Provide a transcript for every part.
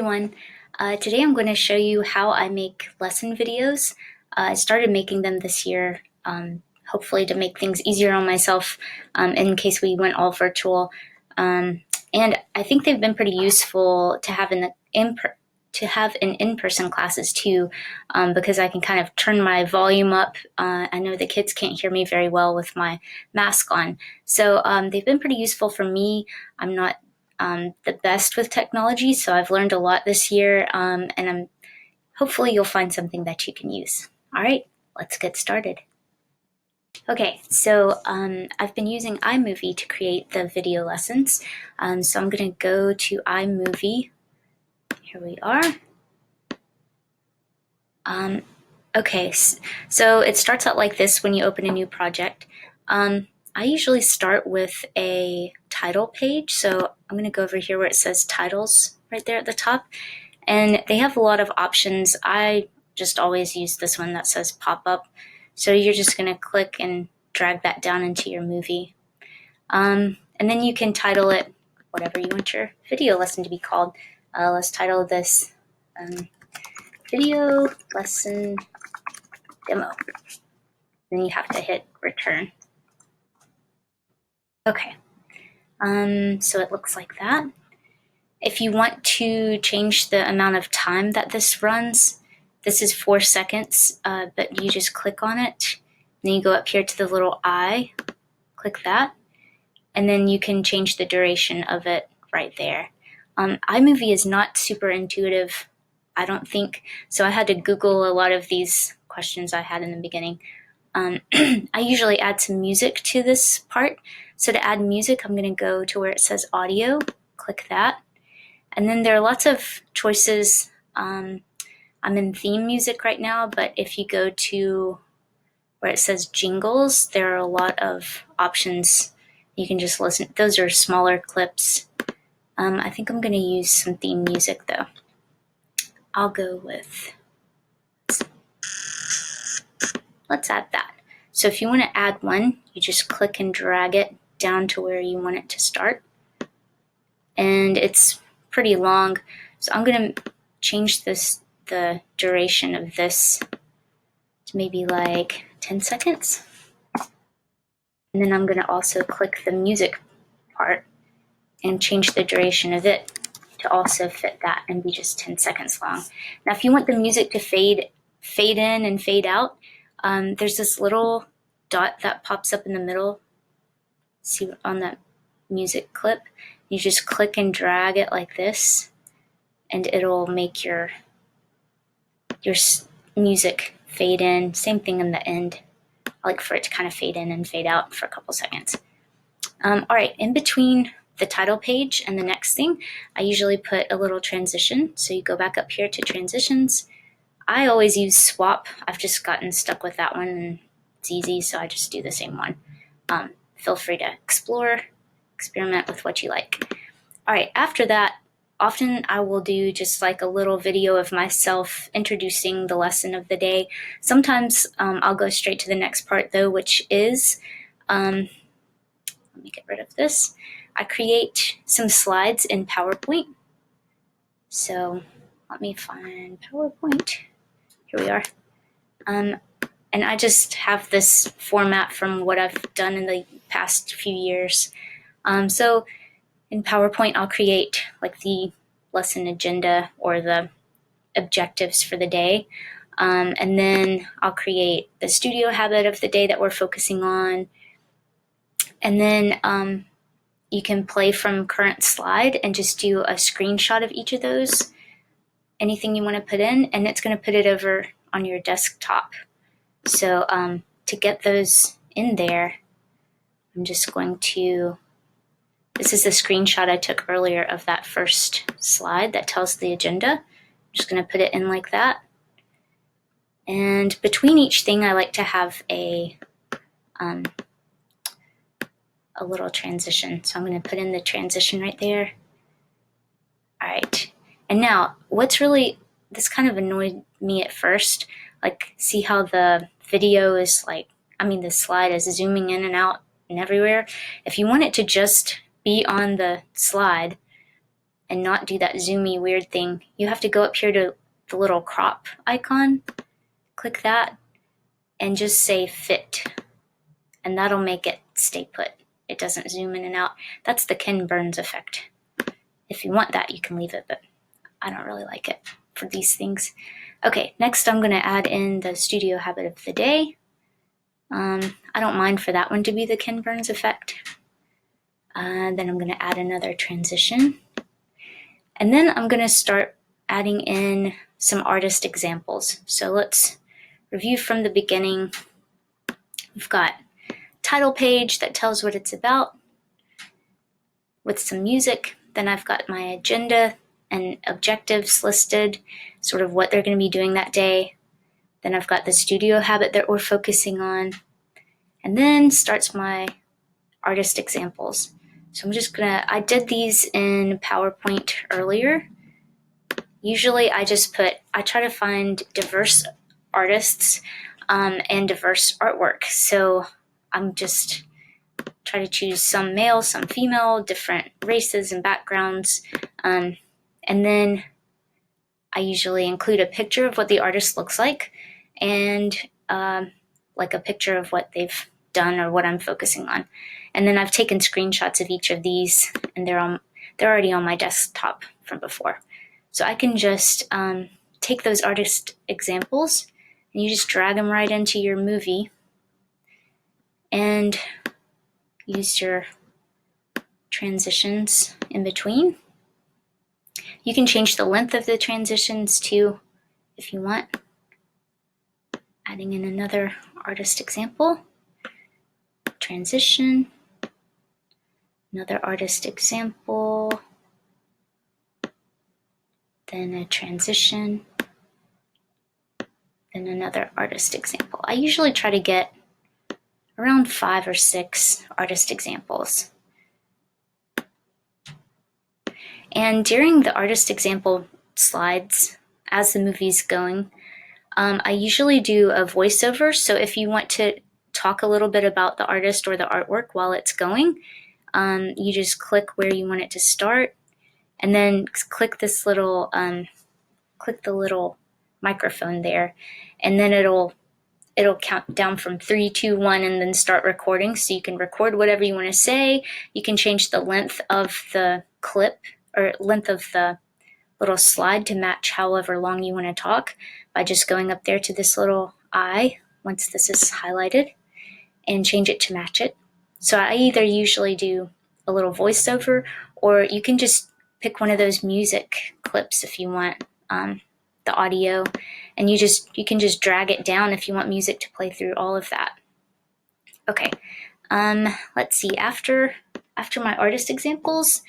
everyone. Today I'm going to show you how I make lesson videos. I started making them this year, hopefully to make things easier on myself in case we went all virtual. And I think they've been pretty useful to have in in-person classes too, because I can kind of turn my volume up. I know the kids can't hear me very well with my mask on, so they've been pretty useful for me. I'm not the best with technology, so I've learned a lot this year, and hopefully you'll find something that you can use. All right, let's get started. Okay, so I've been using iMovie to create the video lessons. So I'm going to go to iMovie. Here we are. Okay, so it starts out like this when you open a new project. I usually start with a title page, so I'm going to go over here where it says titles right there at the top, and they have a lot of options. I just always use this one that says pop-up, so you're just going to click and drag that down into your movie, and then you can title it whatever you want your video lesson to be called. Let's title this video lesson demo. Then you have to hit return. Okay, so it looks like that. If you want to change the amount of time that this runs, this is 4 seconds, but you just click on it. Then you go up here to the little eye, click that, and then you can change the duration of it right there. iMovie is not super intuitive, I don't think, so I had to Google a lot of these questions I had in the beginning. I usually add some music to this part. So to add music, I'm going to go to where it says audio, click that. And then there are lots of choices. I'm in theme music right now, but if you go to where it says jingles, there are a lot of options. You can just listen. Those are smaller clips. I think I'm going to use some theme music though. I'll go with, let's add that. So if you want to add one, you just click and drag it down to where you want it to start. And it's pretty long, so I'm going to change the duration of this to maybe like 10 seconds. And then I'm going to also click the music part and change the duration of it to also fit that and be just 10 seconds long. Now if you want the music to fade in and fade out, there's this little dot that pops up in the middle. See on that music clip? You just click and drag it like this, and it'll make your music fade in. Same thing in the end. I like for it to kind of fade in and fade out for a couple seconds. All right, in between the title page and the next thing, I usually put a little transition. So you go back up here to transitions. I always use swap. I've just gotten stuck with that one, and it's easy, so I just do the same one. Feel free to experiment with what you like. All right, after that, often I will do just like a little video of myself introducing the lesson of the day. Sometimes I'll go straight to the next part though, which is, let me get rid of this. I create some slides in PowerPoint. So let me find PowerPoint. Here we are. And I just have this format from what I've done in the past few years. So in PowerPoint, I'll create like the lesson agenda or the objectives for the day. And then I'll create the studio habit of the day that we're focusing on. And then you can play from current slide and just do a screenshot of each of those, anything you want to put in, and it's going to put it over on your desktop. So to get those in there, I'm just going to, this is the screenshot I took earlier of that first slide that tells the agenda. I'm just going to put it in like that. And between each thing, I like to have a little transition. So I'm going to put in the transition right there. All right. And now this kind of annoyed me at first. Like, see how the video is the slide is zooming in and out and everywhere. If you want it to just be on the slide, and not do that zoomy weird thing, you have to go up here to the little crop icon, click that, and just say fit. And that'll make it stay put. It doesn't zoom in and out. That's the Ken Burns effect. If you want that, you can leave it, but I don't really like it for these things. Okay, next I'm gonna add in the studio habit of the day. I don't mind for that one to be the Ken Burns effect. Then I'm gonna add another transition. And then I'm gonna start adding in some artist examples. So let's review from the beginning. We've got title page that tells what it's about with some music. Then I've got my agenda and objectives listed, sort of what they're going to be doing that day. Then I've got the studio habit that we're focusing on. And then starts my artist examples. So I'm just I did these in PowerPoint earlier. Usually I try to find diverse artists and diverse artwork. So I'm just try to choose some male, some female, different races and backgrounds. And then I usually include a picture of what the artist looks like and like a picture of what they've done or what I'm focusing on. And then I've taken screenshots of each of these, and they're already on my desktop from before. So I can just take those artist examples and you just drag them right into your movie and use your transitions in between. You can change the length of the transitions too if you want. Adding in another artist example, transition, another artist example, then a transition, then another artist example. I usually try to get around 5 or 6 artist examples. And during the artist example slides, as the movie's going, I usually do a voiceover. So if you want to talk a little bit about the artist or the artwork while it's going, you just click where you want it to start, and then click this little, click the little microphone there, and then it'll count down from 3, 2, 1, and then start recording. So you can record whatever you want to say. You can change the length of the clip or length of the little slide to match however long you want to talk by just going up there to this little eye once this is highlighted and change it to match it. So I either usually do a little voiceover, or you can just pick one of those music clips if you want the audio, and you can just drag it down if you want music to play through all of that. Okay, let's see. After my artist examples,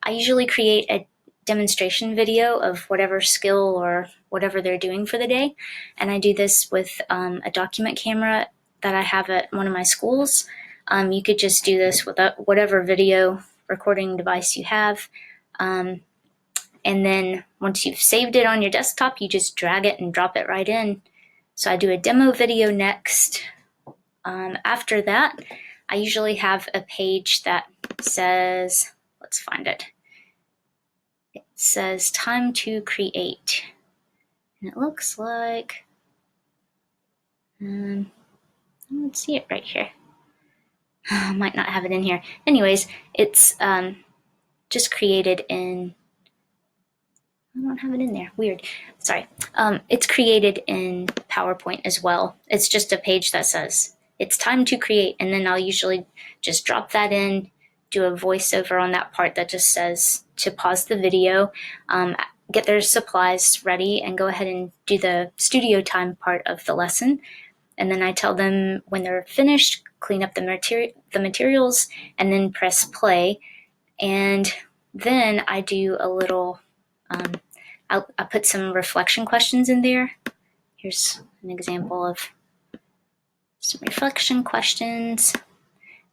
I usually create a demonstration video of whatever skill or whatever they're doing for the day, and I do this with a document camera that I have at one of my schools. You could just do this with whatever video recording device you have. And then once you've saved it on your desktop, you just drag it and drop it right in. So I do a demo video next. After that, I usually have a page that says, let's find it. It says time to create. And it looks like, let's see it right here. I might not have it in here. Anyways, it's just created in, I don't have it in there. Weird. Sorry. It's created in PowerPoint as well. It's just a page that says it's time to create, and then I'll usually just drop that in, do a voiceover on that part that just says to pause the video, get their supplies ready, and go ahead and do the studio time part of the lesson. And then I tell them when they're finished, clean up the materials, and then press play. And then I do a little, I'll put some reflection questions in there. Here's an example of some reflection questions.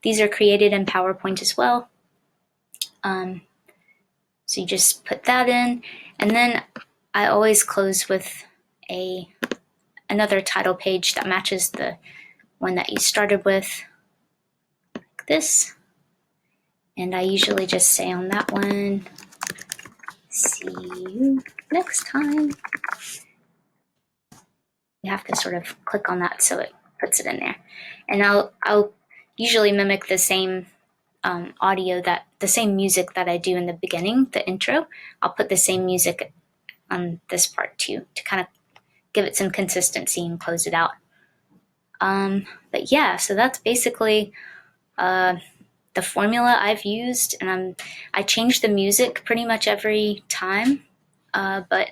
These are created in PowerPoint as well. So you just put that in, and then I always close with another title page that matches the one that you started with, like this. And I usually just say on that one, See you next time. You have to sort of click on that so it puts it in there. And I'll usually mimic the same the same music that I do in the beginning, the intro. I'll put the same music on this part too to kind of give it some consistency and close it out. But yeah, so that's basically the formula I've used, and I change the music pretty much every time, but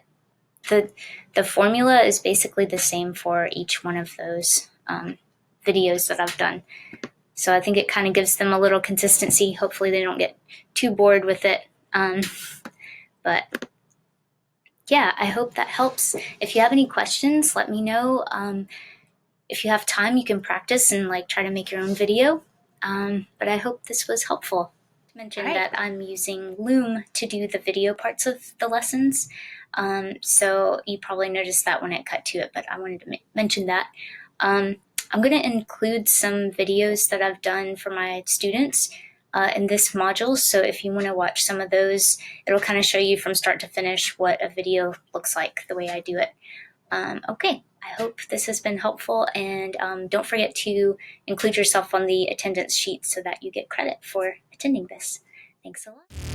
the formula is basically the same for each one of those videos that I've done. So I think it kind of gives them a little consistency. Hopefully they don't get too bored with it. But yeah, I hope that helps. If you have any questions, let me know. If you have time, you can practice and like try to make your own video. But I hope this was helpful. I mentioned that I'm using Loom to do the video parts of the lessons. So you probably noticed that when it cut to it, but I wanted to mention that. I'm going to include some videos that I've done for my students in this module. So if you want to watch some of those, it'll kind of show you from start to finish what a video looks like the way I do it. Okay, I hope this has been helpful, and don't forget to include yourself on the attendance sheet so that you get credit for attending this. Thanks a lot.